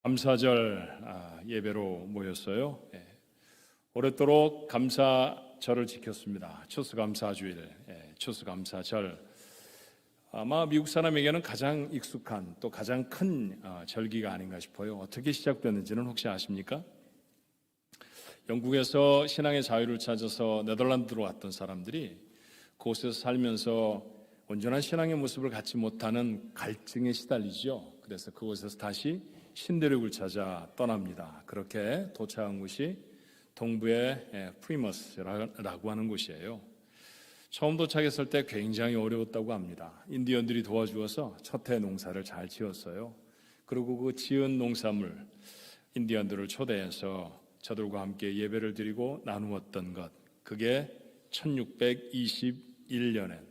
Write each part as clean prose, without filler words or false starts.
감사절 예배로 모였어요. 오랫도록 감사절을 지켰습니다. 추수감사주일, 추수감사절. 아마 미국 사람에게는 가장 익숙한 또 가장 큰 절기가 아닌가 싶어요. 어떻게 시작됐는지는 혹시 아십니까? 영국에서 신앙의 자유를 찾아서 네덜란드로 왔던 사람들이 그곳에서 살면서 온전한 신앙의 모습을 갖지 못하는 갈증에 시달리죠. 그래서 그곳에서 다시 신대륙을 찾아 떠납니다. 그렇게 도착한 곳이 동부의 프리머스라고 하는 곳이에요. 처음 도착했을 때 굉장히 어려웠다고 합니다. 인디언들이 도와주어서 첫 해 농사를 잘 지었어요. 그리고 그 지은 농산물, 인디언들을 초대해서 저들과 함께 예배를 드리고 나누었던 것, 그게 1621년엔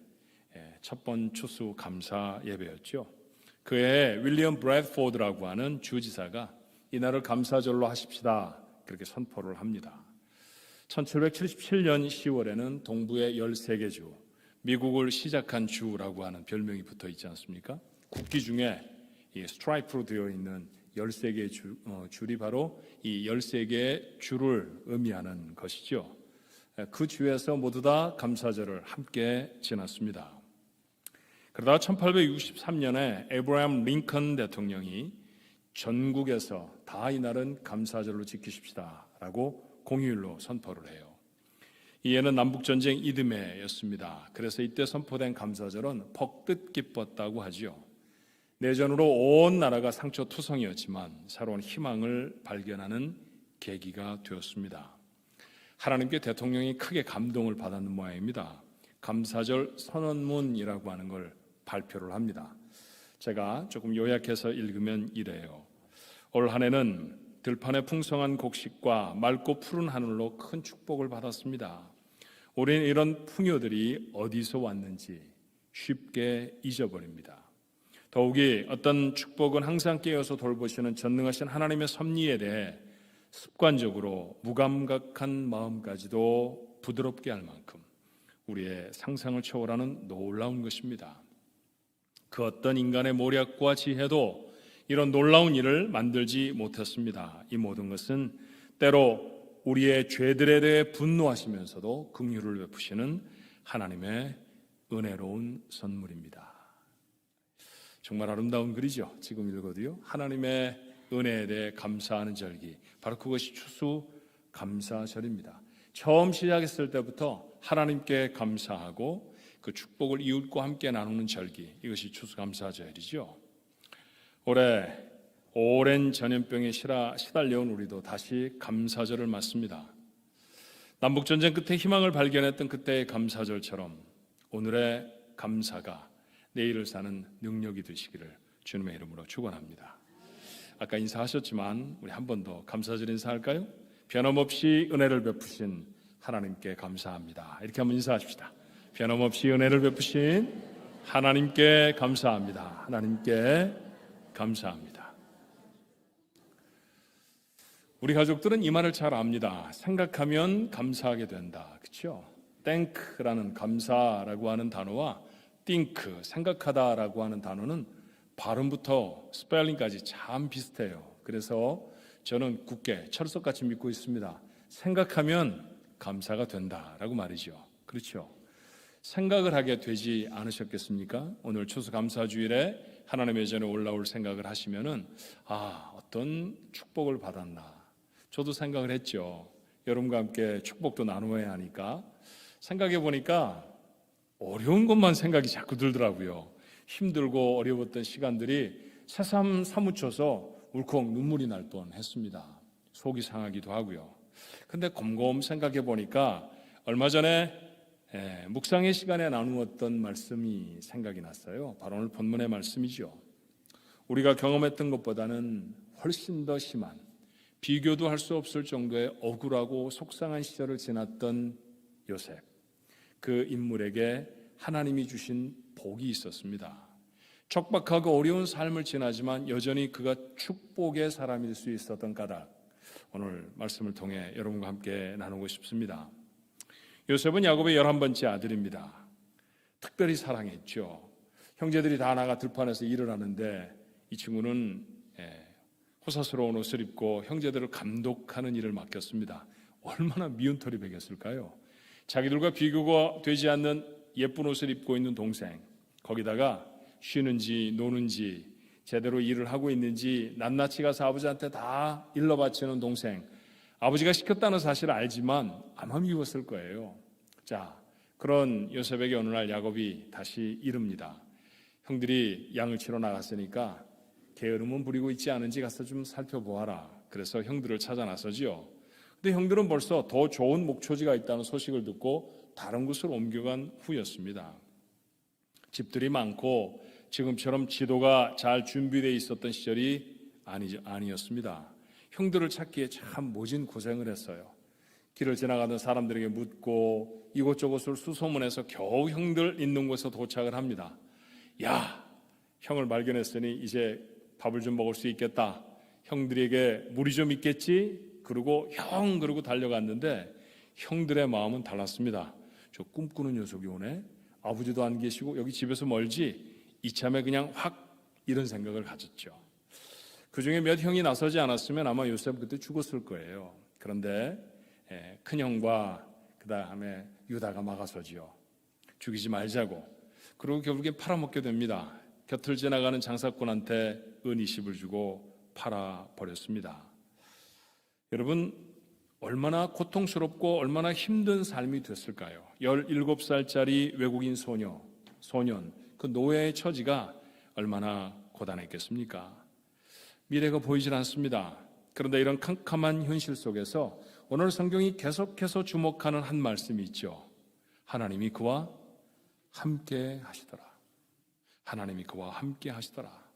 첫 번 추수 감사 예배였죠. 그해 윌리엄 브래드포드라고 하는 주지사가 이날을 감사절로 하십시다, 그렇게 선포를 합니다. 1777년 10월에는 동부의 13개 주, 미국을 시작한 주라고 하는 별명이 붙어 있지 않습니까? 국기 중에 이 스트라이프로 되어 있는 13개의 줄이 바로 이 13개의 주를 의미하는 것이죠. 그 주에서 모두 다 감사절을 함께 지났습니다. 그러다가 1863년에 에브라함 링컨 대통령이 전국에서 다 이날은 감사절로 지키십시다 라고 공휴일로 선포를 해요. 이해는 남북전쟁 이듬해였습니다. 그래서 이때 선포된 감사절은 벅듯 기뻤다고 하지요. 내전으로 온 나라가 상처투성이었지만 새로운 희망을 발견하는 계기가 되었습니다. 하나님께 대통령이 크게 감동을 받았는 모양입니다. 감사절 선언문이라고 하는 걸 발표를 합니다. 제가 조금 요약해서 읽으면 이래요. 올 한 해는 들판의 풍성한 곡식과 맑고 푸른 하늘로 큰 축복을 받았습니다. 우리는 이런 풍요들이 어디서 왔는지 쉽게 잊어버립니다. 더욱이 어떤 축복은 항상 깨어서 돌보시는 전능하신 하나님의 섭리에 대해 습관적으로 무감각한 마음까지도 부드럽게 할 만큼 우리의 상상을 초월하는 놀라운 것입니다. 그 어떤 인간의 모략과 지혜도 이런 놀라운 일을 만들지 못했습니다. 이 모든 것은 때로 우리의 죄들에 대해 분노하시면서도 긍휼을 베푸시는 하나님의 은혜로운 선물입니다. 정말 아름다운 글이죠. 지금 읽어도요. 하나님의 은혜에 대해 감사하는 절기, 바로 그것이 추수감사절입니다. 처음 시작했을 때부터 하나님께 감사하고 그 축복을 이웃과 함께 나누는 절기, 이것이 추수감사절이죠. 올해 오랜 전염병에 시달려온 우리도 다시 감사절을 맞습니다. 남북전쟁 끝에 희망을 발견했던 그때의 감사절처럼 오늘의 감사가 내일을 사는 능력이 되시기를 주님의 이름으로 축원합니다. 아까 인사하셨지만 우리 한 번 더 감사절 인사할까요? 변함없이 은혜를 베푸신 하나님께 감사합니다. 이렇게 한번 인사하십시다. 변함없이 은혜를 베푸신 하나님께 감사합니다. 하나님께 감사합니다. 우리 가족들은 이 말을 잘 압니다. 생각하면 감사하게 된다. 그렇죠? thank라는 감사라고 하는 단어와 think, 생각하다라고 하는 단어는 발음부터 스펠링까지 참 비슷해요. 그래서 저는 굳게 철석같이 믿고 있습니다. 생각하면 감사가 된다라고 말이죠. 그렇죠? 생각을 하게 되지 않으셨겠습니까? 오늘 추수감사주일에 하나님의 전에 올라올 생각을 하시면은 어떤 축복을 받았나. 저도 생각을 했죠. 여러분과 함께 축복도 나누어야 하니까 생각해 보니까 어려운 것만 생각이 자꾸 들더라고요. 힘들고 어려웠던 시간들이 새삼 사무쳐서 울컥 눈물이 날 뻔했습니다. 속이 상하기도 하고요. 근데 곰곰 생각해 보니까 얼마 전에 묵상의 시간에 나누었던 말씀이 생각이 났어요. 바로 오늘 본문의 말씀이죠. 우리가 경험했던 것보다는 훨씬 더 심한, 비교도 할 수 없을 정도의 억울하고 속상한 시절을 지났던 요셉, 그 인물에게 하나님이 주신 복이 있었습니다. 척박하고 어려운 삶을 지나지만 여전히 그가 축복의 사람일 수 있었던 까닭, 오늘 말씀을 통해 여러분과 함께 나누고 싶습니다. 요셉은 야곱의 11번째 아들입니다. 특별히 사랑했죠. 형제들이 다 나가 들판에서 일을 하는데 이 친구는 호사스러운 옷을 입고 형제들을 감독하는 일을 맡겼습니다. 얼마나 미운 털이 베겼을까요? 자기들과 비교가 되지 않는 예쁜 옷을 입고 있는 동생, 거기다가 쉬는지 노는지 제대로 일을 하고 있는지 낱낱이 가서 아버지한테 다 일러 바치는 동생, 아버지가 시켰다는 사실을 알지만 아마 미웠을 거예요. 자, 그런 요셉에게 어느 날 야곱이 다시 이릅니다. 형들이 양을 치러 나갔으니까 게으름은 부리고 있지 않은지 가서 좀 살펴보아라. 그래서 형들을 찾아 나서지요. 근데 형들은 벌써 더 좋은 목초지가 있다는 소식을 듣고 다른 곳으로 옮겨간 후였습니다. 집들이 많고 지금처럼 지도가 잘 준비되어 있었던 시절이 아니었습니다. 형들을 찾기에 참 모진 고생을 했어요. 길을 지나가던 사람들에게 묻고 이곳저곳을 수소문해서 겨우 형들 있는 곳에 도착을 합니다. 야, 형을 발견했으니 이제 밥을 좀 먹을 수 있겠다. 형들에게 물이 좀 있겠지? 그러고 달려갔는데 형들의 마음은 달랐습니다. 저 꿈꾸는 녀석이 오네. 아버지도 안 계시고 여기 집에서 멀지? 이참에 그냥 확 이런 생각을 가졌죠. 그중에 몇 형이 나서지 않았으면 아마 요셉 그때 죽었을 거예요. 그런데 큰형과 그 다음에 유다가 막아서지요. 죽이지 말자고. 그리고 결국엔 팔아먹게 됩니다. 곁을 지나가는 장사꾼한테 은 20을 주고 팔아버렸습니다. 여러분, 얼마나 고통스럽고 얼마나 힘든 삶이 됐을까요? 17살짜리 외국인 소년, 그 노예의 처지가 얼마나 고단했겠습니까? 미래가 보이질 않습니다. 그런데 이런 캄캄한 현실 속에서 오늘 성경이 계속해서 주목하는 한 말씀이 있죠. 하나님이 그와 함께 하시더라. 하나님이 그와 함께 하시더라.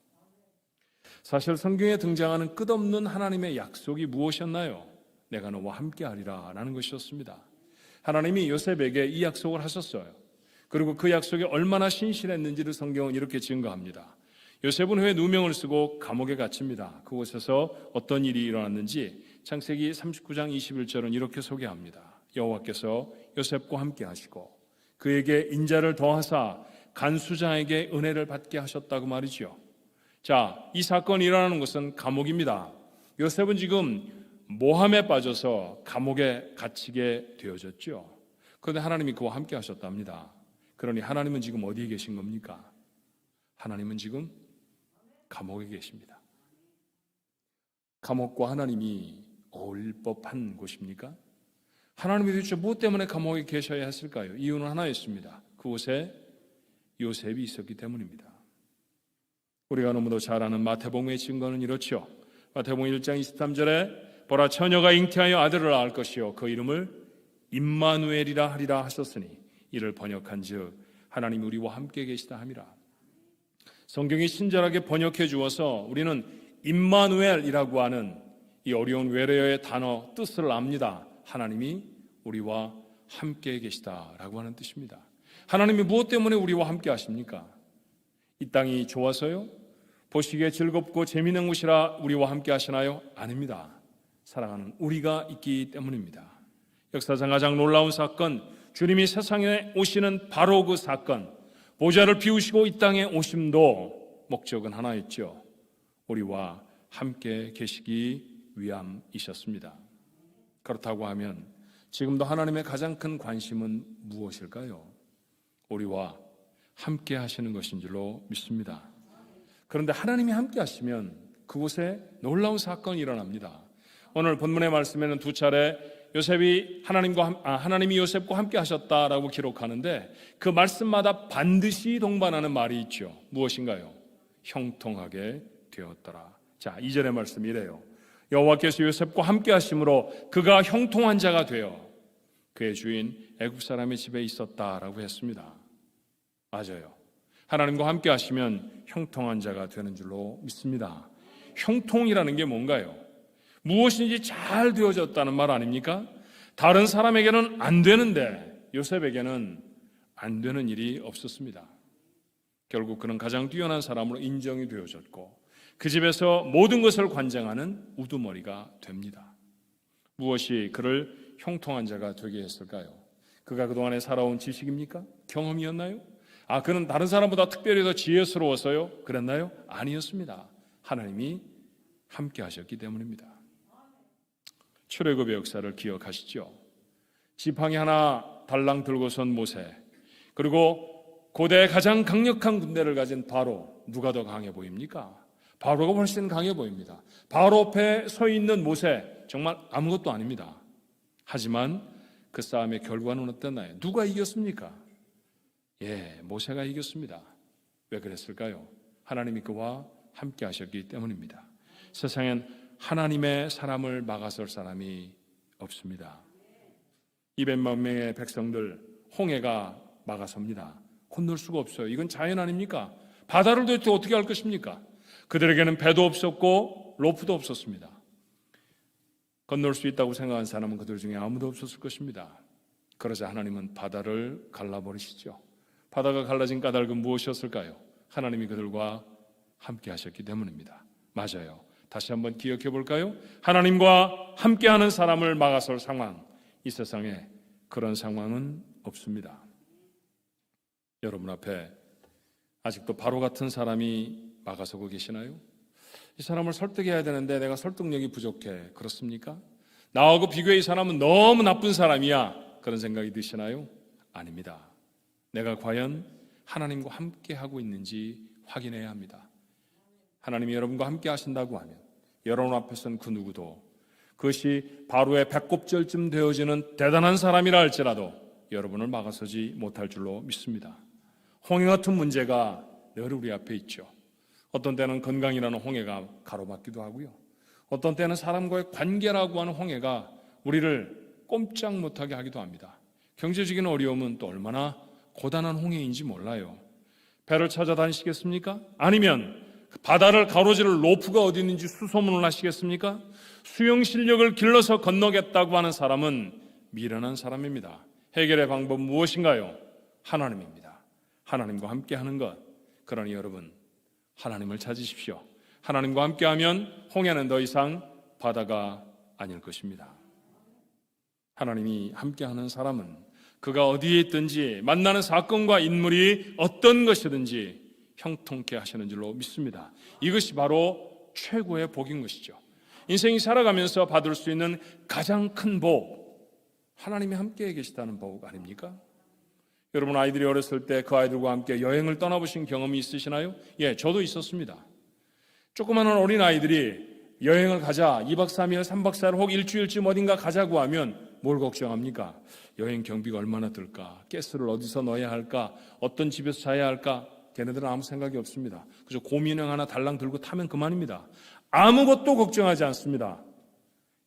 사실 성경에 등장하는 끝없는 하나님의 약속이 무엇이었나요? 내가 너와 함께 하리라 라는 것이었습니다. 하나님이 요셉에게 이 약속을 하셨어요. 그리고 그 약속이 얼마나 신실했는지를 성경은 이렇게 증거합니다. 요셉은 후에 누명을 쓰고 감옥에 갇힙니다. 그곳에서 어떤 일이 일어났는지 창세기 39장 21절은 이렇게 소개합니다. 여호와께서 요셉과 함께 하시고 그에게 인자를 더하사 간수장에게 은혜를 받게 하셨다고 말이죠. 자, 이 사건이 일어나는 것은 감옥입니다. 요셉은 지금 모함에 빠져서 감옥에 갇히게 되어졌죠. 그런데 하나님이 그와 함께 하셨답니다. 그러니 하나님은 지금 어디에 계신 겁니까? 하나님은 지금 감옥에 계십니다. 감옥과 하나님이 어울릴 법한 곳입니까? 하나님이 도대체 무엇 때문에 감옥에 계셔야 했을까요? 이유는 하나였습니다. 그곳에 요셉이 있었기 때문입니다. 우리가 너무도 잘 아는 마태복음의 증거는 이렇죠. 마태복음 1장 23절에 보라 처녀가 잉태하여 아들을 낳을 것이요 그 이름을 임마누엘이라 하리라 하셨으니 이를 번역한즉 하나님이 우리와 함께 계시다 함이라. 성경이 친절하게 번역해 주어서 우리는 임마누엘이라고 하는 이 어려운 외래어의 단어 뜻을 압니다. 하나님이 우리와 함께 계시다라고 하는 뜻입니다. 하나님이 무엇 때문에 우리와 함께 하십니까? 이 땅이 좋아서요? 보시기에 즐겁고 재미있는 곳이라 우리와 함께 하시나요? 아닙니다. 사랑하는 우리가 있기 때문입니다. 역사상 가장 놀라운 사건, 주님이 세상에 오시는 바로 그 사건, 보좌를 비우시고 이 땅에 오심도 목적은 하나였죠. 우리와 함께 계시기 위함이셨습니다. 그렇다고 하면 지금도 하나님의 가장 큰 관심은 무엇일까요? 우리와 함께 하시는 것인 줄로 믿습니다. 그런데 하나님이 함께 하시면 그곳에 놀라운 사건이 일어납니다. 오늘 본문의 말씀에는 두 차례 하나님이 요셉과 함께 하셨다라고 기록하는데 그 말씀마다 반드시 동반하는 말이 있죠. 무엇인가요? 형통하게 되었더라. 자, 2절의 말씀이 이래요. 여호와께서 요셉과 함께 하심으로 그가 형통한 자가 되어 그의 주인 애굽 사람의 집에 있었다라고 했습니다. 맞아요. 하나님과 함께 하시면 형통한 자가 되는 줄로 믿습니다. 형통이라는 게 뭔가요? 무엇인지 잘 되어졌다는 말 아닙니까? 다른 사람에게는 안 되는데 요셉에게는 안 되는 일이 없었습니다. 결국 그는 가장 뛰어난 사람으로 인정이 되어졌고 그 집에서 모든 것을 관장하는 우두머리가 됩니다. 무엇이 그를 형통한 자가 되게 했을까요? 그가 그동안에 살아온 지식입니까? 경험이었나요? 그는 다른 사람보다 특별히 더 지혜스러워서요? 그랬나요? 아니었습니다. 하나님이 함께 하셨기 때문입니다. 출애굽의 역사를 기억하시죠? 지팡이 하나 달랑 들고선 모세, 그리고 고대의 가장 강력한 군대를 가진 바로, 누가 더 강해 보입니까? 바로가 훨씬 강해 보입니다. 바로 앞에 서 있는 모세, 정말 아무것도 아닙니다. 하지만 그 싸움의 결과는 어땠나요? 누가 이겼습니까? 모세가 이겼습니다. 왜 그랬을까요? 하나님이 그와 함께 하셨기 때문입니다. 세상엔 하나님의 사람을 막아설 사람이 없습니다. 200만 명의 백성들 홍해가 막아섭니다. 건널 수가 없어요. 이건 자연 아닙니까? 바다를 도대체 어떻게 할 것입니까? 그들에게는 배도 없었고 로프도 없었습니다. 건널 수 있다고 생각한 사람은 그들 중에 아무도 없었을 것입니다. 그러자 하나님은 바다를 갈라버리시죠. 바다가 갈라진 까닭은 무엇이었을까요? 하나님이 그들과 함께 하셨기 때문입니다. 맞아요. 다시 한번 기억해 볼까요? 하나님과 함께하는 사람을 막아설 상황, 이 세상에 그런 상황은 없습니다. 여러분 앞에 아직도 바로 같은 사람이 막아서고 계시나요? 이 사람을 설득해야 되는데 내가 설득력이 부족해. 그렇습니까? 나하고 비교해 이 사람은 너무 나쁜 사람이야. 그런 생각이 드시나요? 아닙니다. 내가 과연 하나님과 함께 하고 있는지 확인해야 합니다. 하나님이 여러분과 함께 하신다고 하면 여러분 앞에서는 그 누구도, 그것이 바로의 배꼽절쯤 되어지는 대단한 사람이라 할지라도 여러분을 막아서지 못할 줄로 믿습니다. 홍해 같은 문제가 늘 우리 앞에 있죠. 어떤 때는 건강이라는 홍해가 가로막기도 하고요. 어떤 때는 사람과의 관계라고 하는 홍해가 우리를 꼼짝 못하게 하기도 합니다. 경제적인 어려움은 또 얼마나 고단한 홍해인지 몰라요. 배를 찾아다니시겠습니까? 아니면 바다를 가로지를 로프가 어디 있는지 수소문을 하시겠습니까? 수영 실력을 길러서 건너겠다고 하는 사람은 미련한 사람입니다. 해결의 방법은 무엇인가요? 하나님입니다. 하나님과 함께하는 것. 그러니 여러분, 하나님을 찾으십시오. 하나님과 함께하면 홍해는 더 이상 바다가 아닐 것입니다. 하나님이 함께하는 사람은 그가 어디에 있든지 만나는 사건과 인물이 어떤 것이든지 형통케 하시는 줄로 믿습니다. 이것이 바로 최고의 복인 것이죠. 인생이 살아가면서 받을 수 있는 가장 큰 복, 하나님이 함께 계시다는 복 아닙니까? 여러분 아이들이 어렸을 때 그 아이들과 함께 여행을 떠나보신 경험이 있으시나요? 저도 있었습니다. 조그마한 어린 아이들이 여행을 가자, 2박 3일, 3박 4일 혹 일주일쯤 어딘가 가자고 하면 뭘 걱정합니까? 여행 경비가 얼마나 들까? 가스를 어디서 넣어야 할까? 어떤 집에서 자야 할까? 걔네들은 아무 생각이 없습니다. 그래서 곰인형 하나 달랑 들고 타면 그만입니다. 아무것도 걱정하지 않습니다.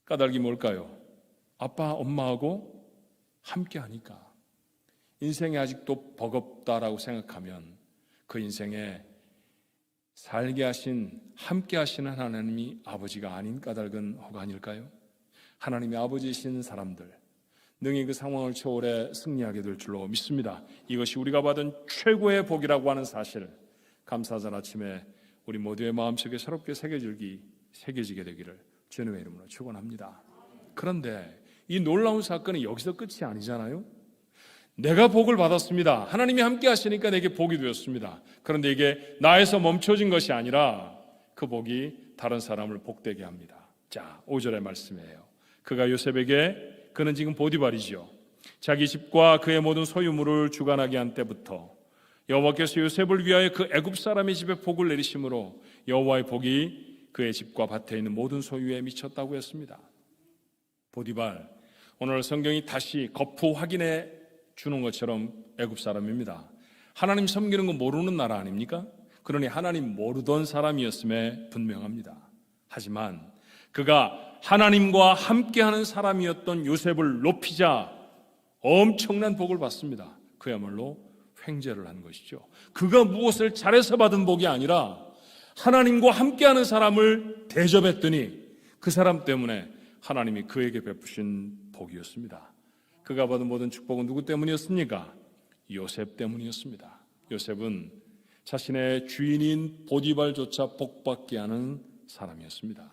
까닭이 뭘까요? 아빠, 엄마하고 함께 하니까. 인생이 아직도 버겁다라고 생각하면 그 인생에 살게 하신, 함께 하시는 하나님이 아버지가 아닌 까닭은 뭐가 아닐까요? 하나님이 아버지이신 사람들 능히 그 상황을 초월해 승리하게 될 줄로 믿습니다. 이것이 우리가 받은 최고의 복이라고 하는 사실, 감사절 아침에 우리 모두의 마음속에 새롭게 새겨지게 되기를 주님의 이름으로 축원합니다. 그런데 이 놀라운 사건이 여기서 끝이 아니잖아요. 내가 복을 받았습니다. 하나님이 함께 하시니까 내게 복이 되었습니다. 그런데 이게 나에서 멈춰진 것이 아니라 그 복이 다른 사람을 복되게 합니다. 자, 5절의 말씀이에요. 그가 요셉에게, 그는 지금 보디발이죠, 자기 집과 그의 모든 소유물을 주관하게 한 때부터 여호와께서 요셉을 위하여 그 애굽 사람의 집에 복을 내리심으로 여호와의 복이 그의 집과 밭에 있는 모든 소유에 미쳤다고 했습니다. 보디발, 오늘 성경이 다시 거푸 확인해 주는 것처럼 애굽 사람입니다. 하나님 섬기는 거 모르는 나라 아닙니까? 그러니 하나님 모르던 사람이었음에 분명합니다. 하지만 그가 하나님과 함께하는 사람이었던 요셉을 높이자 엄청난 복을 받습니다. 그야말로 횡재를 한 것이죠. 그가 무엇을 잘해서 받은 복이 아니라 하나님과 함께하는 사람을 대접했더니 그 사람 때문에 하나님이 그에게 베푸신 복이었습니다. 그가 받은 모든 축복은 누구 때문이었습니까? 요셉 때문이었습니다. 요셉은 자신의 주인인 보디발조차 복받게 하는 사람이었습니다.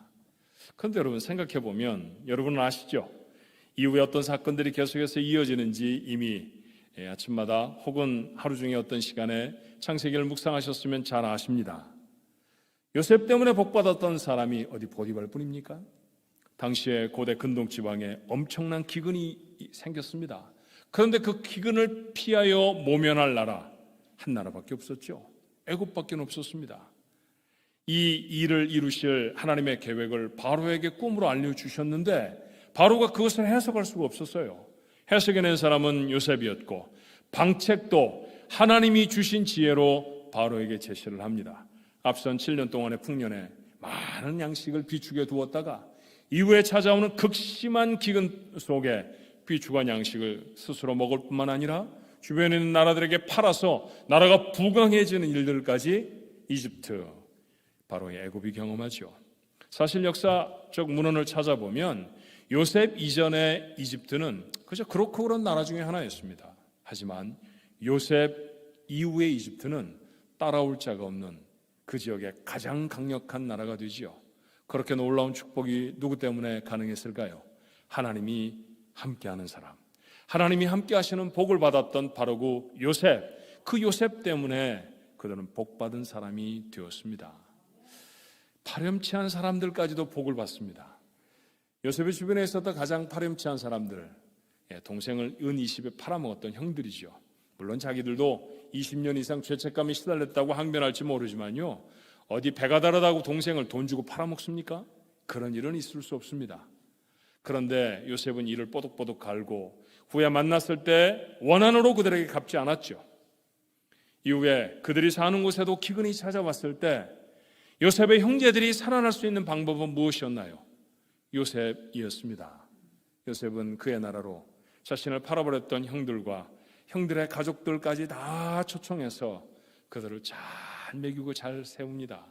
그런데 여러분 생각해 보면 여러분은 아시죠? 이후에 어떤 사건들이 계속해서 이어지는지 이미 아침마다 혹은 하루 중에 어떤 시간에 창세기를 묵상하셨으면 잘 아십니다. 요셉 때문에 복받았던 사람이 어디 보디발 뿐입니까? 당시에 고대 근동 지방에 엄청난 기근이 생겼습니다. 그런데 그 기근을 피하여 모면할 나라 한 나라밖에 없었죠. 애굽밖에 없었습니다. 이 일을 이루실 하나님의 계획을 바로에게 꿈으로 알려주셨는데 바로가 그것을 해석할 수가 없었어요. 해석해낸 사람은 요셉이었고 방책도 하나님이 주신 지혜로 바로에게 제시를 합니다. 앞선 7년 동안의 풍년에 많은 양식을 비축해 두었다가 이후에 찾아오는 극심한 기근 속에 비축한 양식을 스스로 먹을 뿐만 아니라 주변에 있는 나라들에게 팔아서 나라가 부강해지는 일들까지 이집트, 바로의 애굽이 경험하죠. 사실 역사적 문헌을 찾아보면 요셉 이전의 이집트는 그저 그렇고 그런 나라 중에 하나였습니다. 하지만 요셉 이후의 이집트는 따라올 자가 없는 그 지역의 가장 강력한 나라가 되지요. 그렇게 놀라운 축복이 누구 때문에 가능했을까요? 하나님이 함께하는 사람, 하나님이 함께 하시는 복을 받았던 바로 그 요셉 때문에 그들은 복받은 사람이 되었습니다. 파렴치한 사람들까지도 복을 받습니다. 요셉의 주변에 있었던 가장 파렴치한 사람들, 동생을 은 20에 팔아먹었던 형들이죠. 물론 자기들도 20년 이상 죄책감에 시달렸다고 항변할지 모르지만요, 어디 배가 다르다고 동생을 돈 주고 팔아먹습니까? 그런 일은 있을 수 없습니다. 그런데 요셉은 이를 뽀득뽀득 갈고 후에 만났을 때 원한으로 그들에게 갚지 않았죠. 이후에 그들이 사는 곳에도 기근이 찾아왔을 때 요셉의 형제들이 살아날 수 있는 방법은 무엇이었나요? 요셉이었습니다. 요셉은 그의 나라로 자신을 팔아버렸던 형들과 형들의 가족들까지 다 초청해서 그들을 잘 먹이고 잘 세웁니다.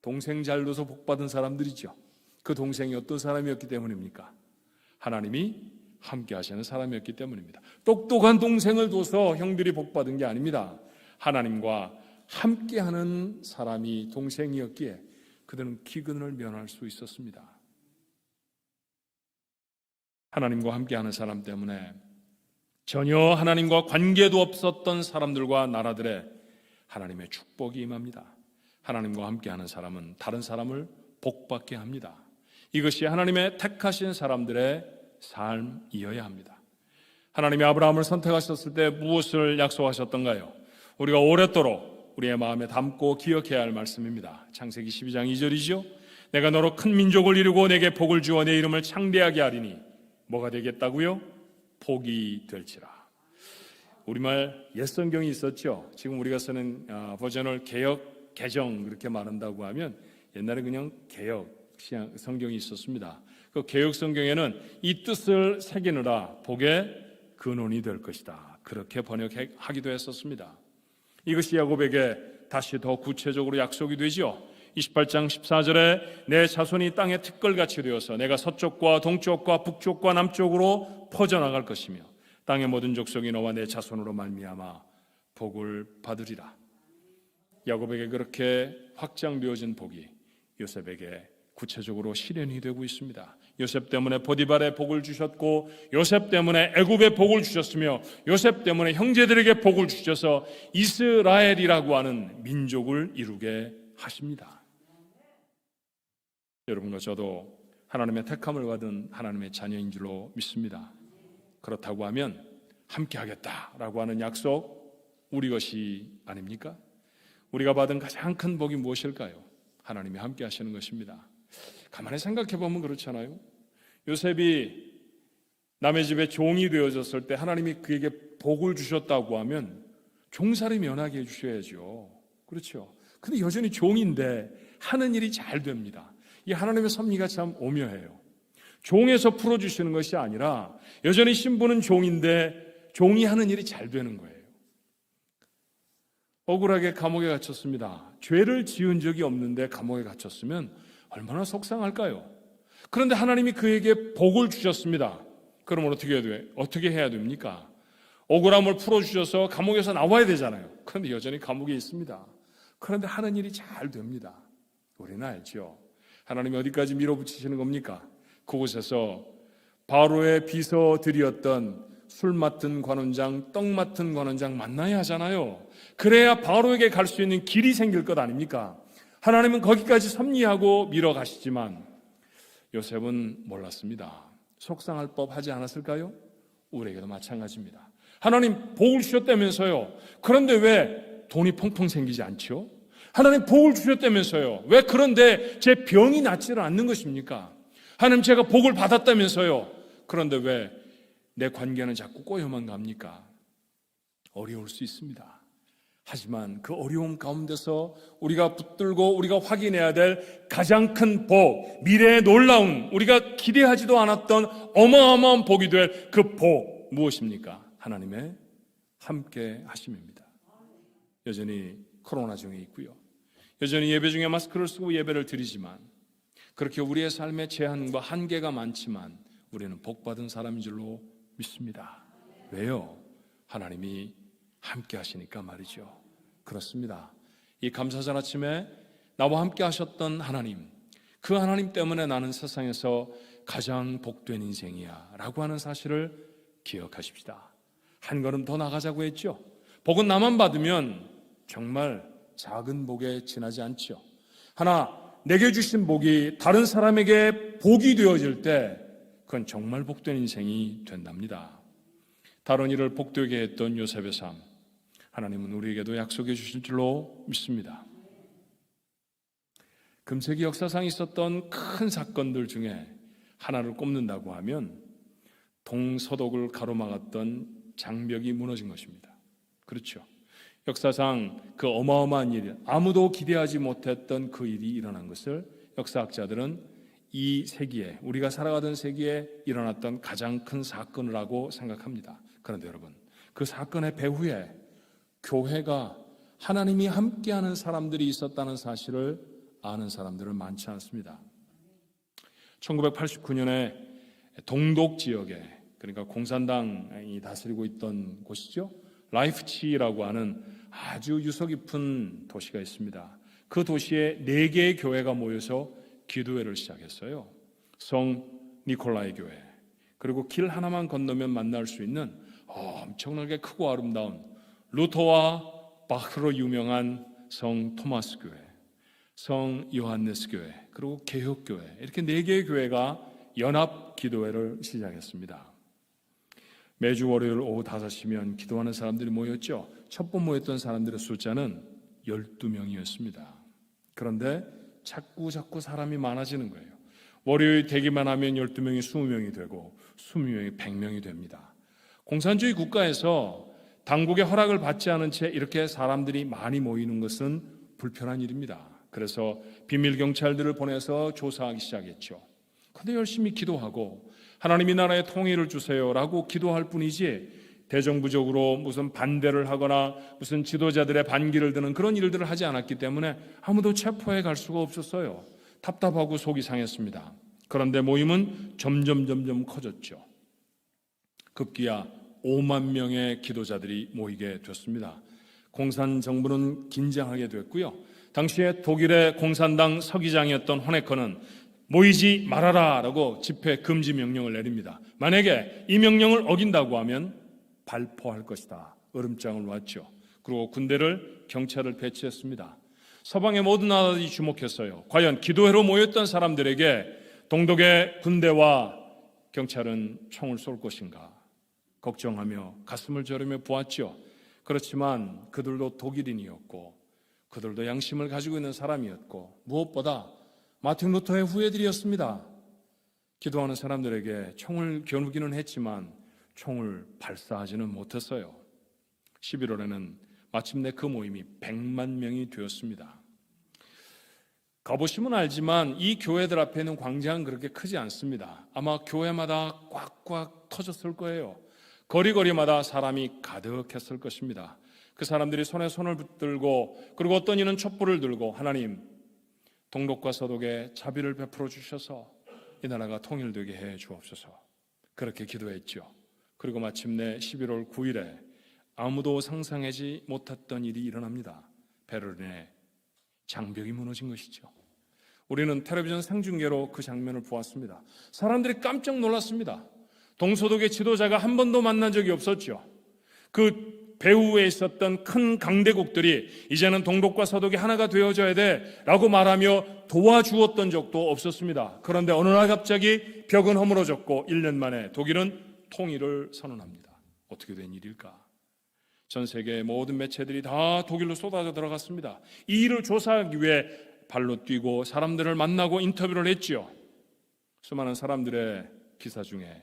동생 잘 둬서 복받은 사람들이죠. 그 동생이 어떤 사람이었기 때문입니까? 하나님이 함께 하시는 사람이었기 때문입니다. 똑똑한 동생을 둬서 형들이 복받은 게 아닙니다. 하나님과 함께하는 사람이 동생이었기에 그들은 기근을 면할 수 있었습니다. 하나님과 함께하는 사람 때문에 전혀 하나님과 관계도 없었던 사람들과 나라들의 하나님의 축복이 임합니다. 하나님과 함께하는 사람은 다른 사람을 복받게 합니다. 이것이 하나님의 택하신 사람들의 삶이어야 합니다. 하나님이 아브라함을 선택하셨을 때 무엇을 약속하셨던가요? 우리가 오랫도록 우리의 마음에 담고 기억해야 할 말씀입니다. 창세기 12장 2절이죠. 내가 너로 큰 민족을 이루고 내게 복을 주어 내 이름을 창대하게 하리니 뭐가 되겠다고요? 복이 될지라. 우리말 옛성경이 있었죠. 지금 우리가 쓰는 버전을 개역, 개정 그렇게 말한다고 하면 옛날에 그냥 개역 성경이 있었습니다. 그 개역 성경에는 이 뜻을 새기느라 복의 근원이 될 것이다. 그렇게 번역하기도 했었습니다. 이것이 야곱에게 다시 더 구체적으로 약속이 되죠. 28장 14절에 내 자손이 땅의 티끌같이 되어서 내가 서쪽과 동쪽과 북쪽과 남쪽으로 퍼져나갈 것이며 땅의 모든 족속이 너와 내 자손으로 말미암아 복을 받으리라. 야곱에게 그렇게 확장되어진 복이 요셉에게 구체적으로 실현이 되고 있습니다. 요셉 때문에 보디발의 복을 주셨고 요셉 때문에 애굽의 복을 주셨으며 요셉 때문에 형제들에게 복을 주셔서 이스라엘이라고 하는 민족을 이루게 하십니다. 여러분과 저도 하나님의 택함을 받은 하나님의 자녀인 줄로 믿습니다. 그렇다고 하면 함께 하겠다라고 하는 약속 우리 것이 아닙니까? 우리가 받은 가장 큰 복이 무엇일까요? 하나님이 함께 하시는 것입니다. 가만히 생각해 보면 그렇잖아요. 요셉이 남의 집에 종이 되어졌을 때 하나님이 그에게 복을 주셨다고 하면 종살이 면하게 해주셔야죠. 그렇죠. 근데 여전히 종인데 하는 일이 잘 됩니다. 이 하나님의 섭리가 참 오묘해요. 종에서 풀어주시는 것이 아니라 여전히 신부는 종인데 종이 하는 일이 잘 되는 거예요. 억울하게 감옥에 갇혔습니다. 죄를 지은 적이 없는데 감옥에 갇혔으면 얼마나 속상할까요? 그런데 하나님이 그에게 복을 주셨습니다. 그러면 어떻게 해야 됩니까? 억울함을 풀어주셔서 감옥에서 나와야 되잖아요. 그런데 여전히 감옥에 있습니다. 그런데 하는 일이 잘 됩니다. 우리는 알죠. 하나님이 어디까지 밀어붙이시는 겁니까? 그곳에서 바로의 비서들이었던 술 맡은 관원장, 떡 맡은 관원장 만나야 하잖아요. 그래야 바로에게 갈 수 있는 길이 생길 것 아닙니까? 하나님은 거기까지 섭리하고 밀어가시지만 요셉은 몰랐습니다. 속상할 법 하지 않았을까요? 우리에게도 마찬가지입니다. 하나님 복을 주셨다면서요. 그런데 왜 돈이 펑펑 생기지 않죠? 하나님 복을 주셨다면서요. 왜 그런데 제 병이 낫지를 않는 것입니까? 하나님 제가 복을 받았다면서요. 그런데 왜 내 관계는 자꾸 꼬여만 갑니까? 어려울 수 있습니다. 하지만 그 어려움 가운데서 우리가 붙들고 우리가 확인해야 될 가장 큰 복, 미래의 놀라운, 우리가 기대하지도 않았던 어마어마한 복이 될 그 복 무엇입니까? 하나님의 함께 하심입니다. 여전히 코로나 중에 있고요. 여전히 예배 중에 마스크를 쓰고 예배를 드리지만 그렇게 우리의 삶의 제한과 한계가 많지만 우리는 복받은 사람인 줄로 믿습니다. 왜요? 하나님이 함께 하시니까 말이죠. 그렇습니다. 이 감사절 아침에 나와 함께 하셨던 하나님, 그 하나님 때문에 나는 세상에서 가장 복된 인생이야 라고 하는 사실을 기억하십시다. 한 걸음 더 나가자고 했죠. 복은 나만 받으면 정말 작은 복에 지나지 않죠. 하나, 내게 주신 복이 다른 사람에게 복이 되어질 때 그건 정말 복된 인생이 된답니다. 다른 이를 복되게 했던 요셉의 삶, 하나님은 우리에게도 약속해 주실 줄로 믿습니다. 금세기 역사상 있었던 큰 사건들 중에 하나를 꼽는다고 하면 동서독을 가로막았던 장벽이 무너진 것입니다. 그렇죠. 역사상 그 어마어마한 일, 아무도 기대하지 못했던 그 일이 일어난 것을 역사학자들은 이 세기에, 우리가 살아가던 세기에 일어났던 가장 큰 사건이라고 생각합니다. 그런데 여러분, 그 사건의 배후에 교회가 하나님이 함께하는 사람들이 있었다는 사실을 아는 사람들은 많지 않습니다. 1989년에 동독 지역에, 그러니까 공산당이 다스리고 있던 곳이죠. 라이프치히라고 하는 아주 유서 깊은 도시가 있습니다. 그 도시에 4개의 교회가 모여서 기도회를 시작했어요. 성 니콜라이 교회, 그리고 길 하나만 건너면 만날 수 있는 엄청나게 크고 아름다운 루터와 바흐로 유명한 성 토마스 교회, 성 요한네스 교회, 그리고 개혁교회, 이렇게 4개의 교회가 연합 기도회를 시작했습니다. 매주 월요일 오후 5시면 기도하는 사람들이 모였죠. 첫 번 모였던 사람들의 숫자는 12명이었습니다. 그런데 자꾸 사람이 많아지는 거예요. 월요일 되기만 하면 12명이 20명이 되고 20명이 100명이 됩니다. 공산주의 국가에서 당국의 허락을 받지 않은 채 이렇게 사람들이 많이 모이는 것은 불편한 일입니다. 그래서 비밀 경찰들을 보내서 조사하기 시작했죠. 그런데 열심히 기도하고 하나님이 나라의 통일을 주세요라고 기도할 뿐이지 대정부적으로 무슨 반대를 하거나 무슨 지도자들의 반기를 드는 그런 일들을 하지 않았기 때문에 아무도 체포해 갈 수가 없었어요. 답답하고 속이 상했습니다. 그런데 모임은 점점 커졌죠. 급기야 5만 명의 기도자들이 모이게 됐습니다. 공산 정부는 긴장하게 됐고요. 당시에 독일의 공산당 서기장이었던 호네커는 모이지 말아라라고 집회 금지 명령을 내립니다. 만약에 이 명령을 어긴다고 하면 발포할 것이다. 으름장을 놨죠. 그리고 군대를, 경찰을 배치했습니다. 서방의 모든 나라들이 주목했어요. 과연 기도회로 모였던 사람들에게 동독의 군대와 경찰은 총을 쏠 것인가 걱정하며 가슴을 저리며 보았죠. 그렇지만 그들도 독일인이었고 그들도 양심을 가지고 있는 사람이었고 무엇보다 마틴 루터의 후예들이었습니다. 기도하는 사람들에게 총을 겨누기는 했지만 총을 발사하지는 못했어요. 11월에는 마침내 그 모임이 100만 명이 되었습니다. 가보시면 알지만 이 교회들 앞에 있는 광장은 그렇게 크지 않습니다. 아마 교회마다 꽉꽉 터졌을 거예요. 거리마다 사람이 가득했을 것입니다. 그 사람들이 손에 손을 붙들고 그리고 어떤 이는 촛불을 들고 하나님, 동독과 서독에 자비를 베풀어 주셔서 이 나라가 통일되게 해 주옵소서. 그렇게 기도했죠. 그리고 마침내 11월 9일에 아무도 상상하지 못했던 일이 일어납니다. 베를린에 장벽이 무너진 것이죠. 우리는 텔레비전 생중계로 그 장면을 보았습니다. 사람들이 깜짝 놀랐습니다. 동서독의 지도자가 한 번도 만난 적이 없었죠. 그 배후에 있었던 큰 강대국들이 이제는 동독과 서독이 하나가 되어져야 돼 라고 말하며 도와주었던 적도 없었습니다. 그런데 어느 날 갑자기 벽은 허물어졌고 1년 만에 독일은 통일을 선언합니다. 어떻게 된 일일까? 전 세계의 모든 매체들이 다 독일로 쏟아져 들어갔습니다. 이 일을 조사하기 위해 발로 뛰고 사람들을 만나고 인터뷰를 했지요. 수많은 사람들의 기사 중에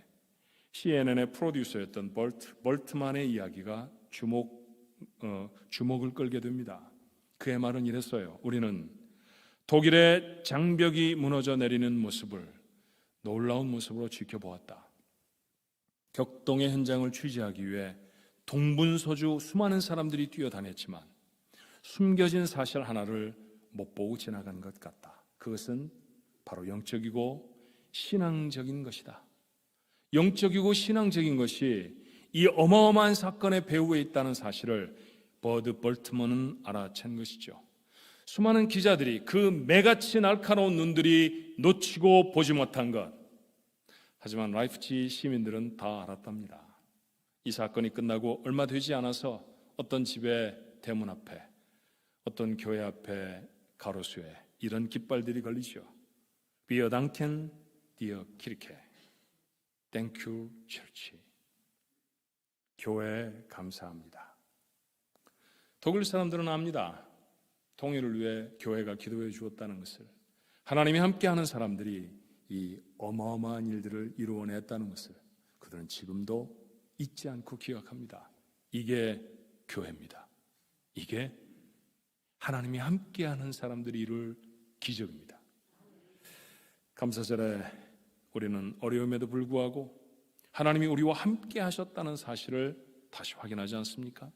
CNN의 프로듀서였던 벌트만의 이야기가 주목을 끌게 됩니다. 그의 말은 이랬어요. 우리는 독일의 장벽이 무너져 내리는 모습을 놀라운 모습으로 지켜보았다. 격동의 현장을 취재하기 위해 동분서주 수많은 사람들이 뛰어다녔지만 숨겨진 사실 하나를 못 보고 지나간 것 같다. 그것은 바로 영적이고 신앙적인 것이다. 영적이고 신앙적인 것이 이 어마어마한 사건의 배후에 있다는 사실을 버드 벌트먼은 알아챈 것이죠. 수많은 기자들이 그 매같이 날카로운 눈들이 놓치고 보지 못한 것, 하지만 라이프치히 시민들은 다 알았답니다. 이 사건이 끝나고 얼마 되지 않아서 어떤 집의 대문 앞에, 어떤 교회 앞에 가로수에 이런 깃발들이 걸리죠. Wir danken dir Kirche. Thank you, Church. 교회에 감사합니다. 독일 사람들은 압니다. 통일을 위해 교회가 기도해 주었다는 것을, 하나님이 함께하는 사람들이 이 어마어마한 일들을 이루어냈다는 것을 그들은 지금도 잊지 않고 기억합니다. 이게 교회입니다. 이게 하나님이 함께하는 사람들이 이룰 기적입니다. 감사절에 우리는 어려움에도 불구하고 하나님이 우리와 함께 하셨다는 사실을 다시 확인하지 않습니까?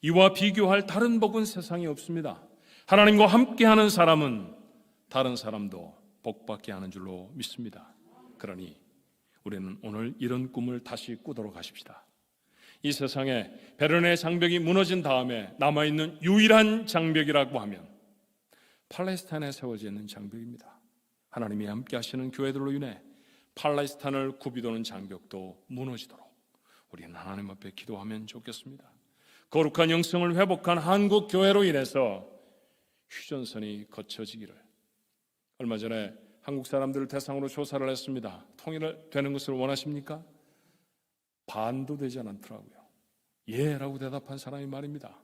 이와 비교할 다른 복은 세상에 없습니다. 하나님과 함께하는 사람은 다른 사람도 복받게 하는 줄로 믿습니다. 그러니 우리는 오늘 이런 꿈을 다시 꾸도록 하십시다. 이 세상에 베르린의 장벽이 무너진 다음에 남아있는 유일한 장벽이라고 하면 팔레스타인에 세워져 있는 장벽입니다. 하나님이 함께 하시는 교회들로 인해 팔레스타인을 굽이도는 장벽도 무너지도록 우리는 하나님 앞에 기도하면 좋겠습니다. 거룩한 영성을 회복한 한국 교회로 인해서 휴전선이 거쳐지기를. 얼마 전에 한국 사람들을 대상으로 조사를 했습니다. 통일을 되는 것을 원하십니까? 반도 되지 않더라고요. 예라고 대답한 사람이 말입니다.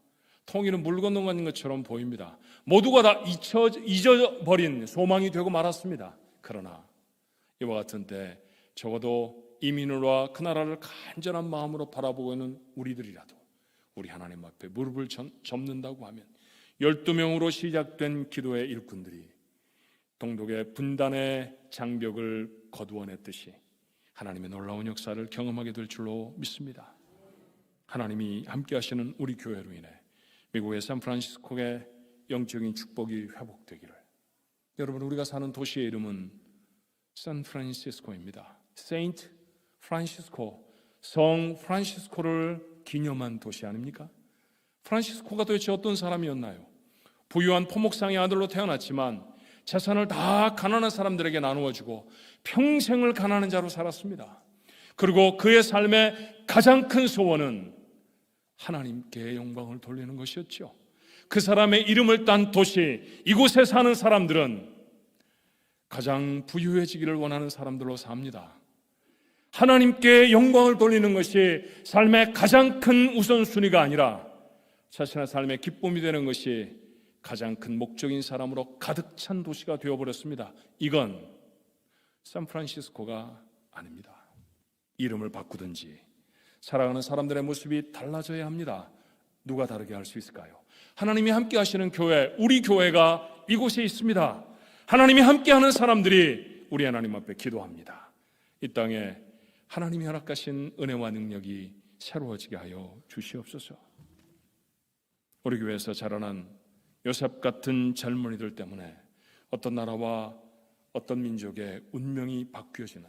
통일은 물 건너간 것처럼 보입니다. 모두가 다 잊어버린 소망이 되고 말았습니다. 그러나 이와 같은 때 적어도 이민을와 그 나라를 간절한 마음으로 바라보고 있는 우리들이라도 우리 하나님 앞에 무릎을 접는다고 하면 12명으로 시작된 기도의 일꾼들이 동독의 분단의 장벽을 거두어냈듯이 하나님의 놀라운 역사를 경험하게 될 줄로 믿습니다. 하나님이 함께 하시는 우리 교회로 인해 미국의 샌프란시스코의 영적인 축복이 회복되기를. 여러분, 우리가 사는 도시의 이름은 샌프란시스코입니다. 세인트 프란시스코, 성 프란시스코를 기념한 도시 아닙니까? 프란시스코가 도대체 어떤 사람이었나요? 부유한 포목상의 아들로 태어났지만 재산을 다 가난한 사람들에게 나누어주고 평생을 가난한 자로 살았습니다. 그리고 그의 삶의 가장 큰 소원은 하나님께 영광을 돌리는 것이었죠. 그 사람의 이름을 딴 도시, 이곳에 사는 사람들은 가장 부유해지기를 원하는 사람들로 삽니다. 하나님께 영광을 돌리는 것이 삶의 가장 큰 우선순위가 아니라 자신의 삶의 기쁨이 되는 것이 가장 큰 목적인 사람으로 가득 찬 도시가 되어버렸습니다. 이건 샌프란시스코가 아닙니다. 이름을 바꾸든지 살아가는 사람들의 모습이 달라져야 합니다. 누가 다르게 할 수 있을까요? 하나님이 함께 하시는 교회, 우리 교회가 이곳에 있습니다. 하나님이 함께하는 사람들이 우리 하나님 앞에 기도합니다. 이 땅에 하나님이 허락하신 은혜와 능력이 새로워지게 하여 주시옵소서. 우리 교회에서 자라난 요셉 같은 젊은이들 때문에 어떤 나라와 어떤 민족의 운명이 바뀌어지는,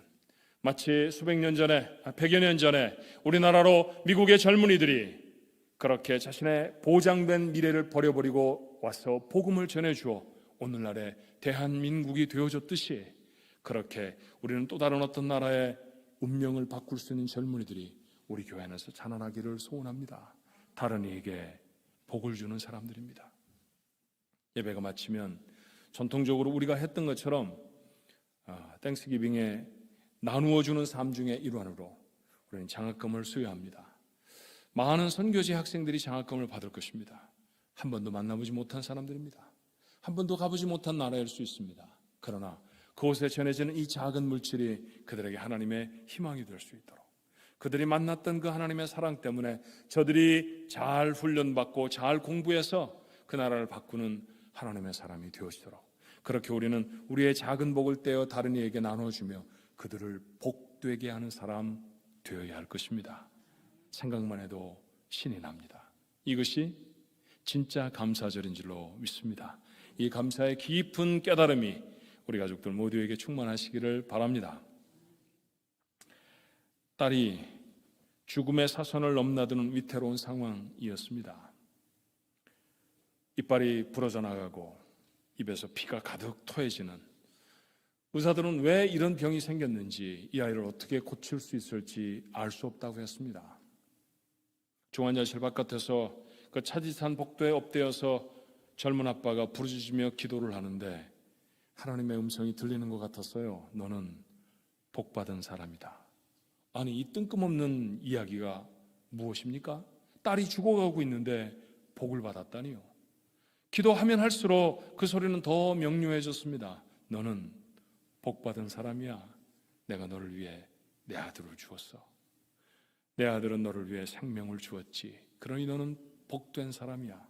마치 수백 년 전에, 100여 년 전에 우리나라로 미국의 젊은이들이 그렇게 자신의 보장된 미래를 버려버리고 와서 복음을 전해주어 오늘날의 대한민국이 되어졌듯이, 그렇게 우리는 또 다른 어떤 나라의 운명을 바꿀 수 있는 젊은이들이 우리 교회 안에서 자라나기를 소원합니다. 다른 이에게 복을 주는 사람들입니다. 예배가 마치면 전통적으로 우리가 했던 것처럼 땡스기빙에 나누어 주는 삶 중의 일환으로 우리는 장학금을 수여합니다. 많은 선교지 학생들이 장학금을 받을 것입니다. 한 번도 만나보지 못한 사람들입니다. 한 번도 가보지 못한 나라일 수 있습니다. 그러나 그곳에 전해지는 이 작은 물질이 그들에게 하나님의 희망이 될 수 있도록, 그들이 만났던 그 하나님의 사랑 때문에 저들이 잘 훈련받고 잘 공부해서 그 나라를 바꾸는 하나님의 사람이 되어지도록, 그렇게 우리는 우리의 작은 복을 떼어 다른 이에게 나눠주며 그들을 복되게 하는 사람 되어야 할 것입니다. 생각만 해도 신이 납니다. 이것이 진짜 감사절인 줄로 믿습니다. 이 감사의 깊은 깨달음이 우리 가족들 모두에게 충만하시기를 바랍니다. 딸이 죽음의 사선을 넘나드는 위태로운 상황이었습니다. 이빨이 부러져 나가고 입에서 피가 가득 토해지는, 의사들은 왜 이런 병이 생겼는지, 이 아이를 어떻게 고칠 수 있을지 알 수 없다고 했습니다. 중환자실 바깥에서 그 차디찬 복도에 엎드려서 젊은 아빠가 부르짖으며 기도를 하는데 하나님의 음성이 들리는 것 같았어요. 너는 복받은 사람이다. 아니, 이 뜬금없는 이야기가 무엇입니까? 딸이 죽어가고 있는데 복을 받았다니요. 기도하면 할수록 그 소리는 더 명료해졌습니다. 너는 복받은 사람이야. 내가 너를 위해 내 아들을 주었어. 내 아들은 너를 위해 생명을 주었지. 그러니 너는 복된 사람이야.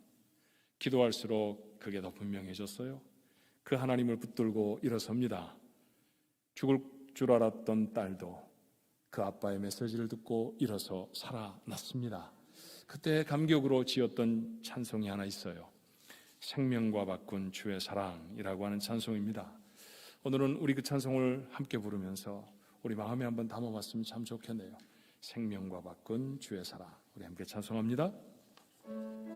기도할수록 그게 더 분명해졌어요. 그 하나님을 붙들고 일어섭니다. 죽을 줄 알았던 딸도 그 아빠의 메시지를 듣고 일어서 살아났습니다. 그때 감격으로 지었던 찬송이 하나 있어요. 생명과 바꾼 주의 사랑이라고 하는 찬송입니다. 오늘은 우리 그 찬송을 함께 부르면서 우리 마음에 한번 담아봤으면 참 좋겠네요. 생명과 바꾼 주의 사랑, 우리 함께 찬송합니다.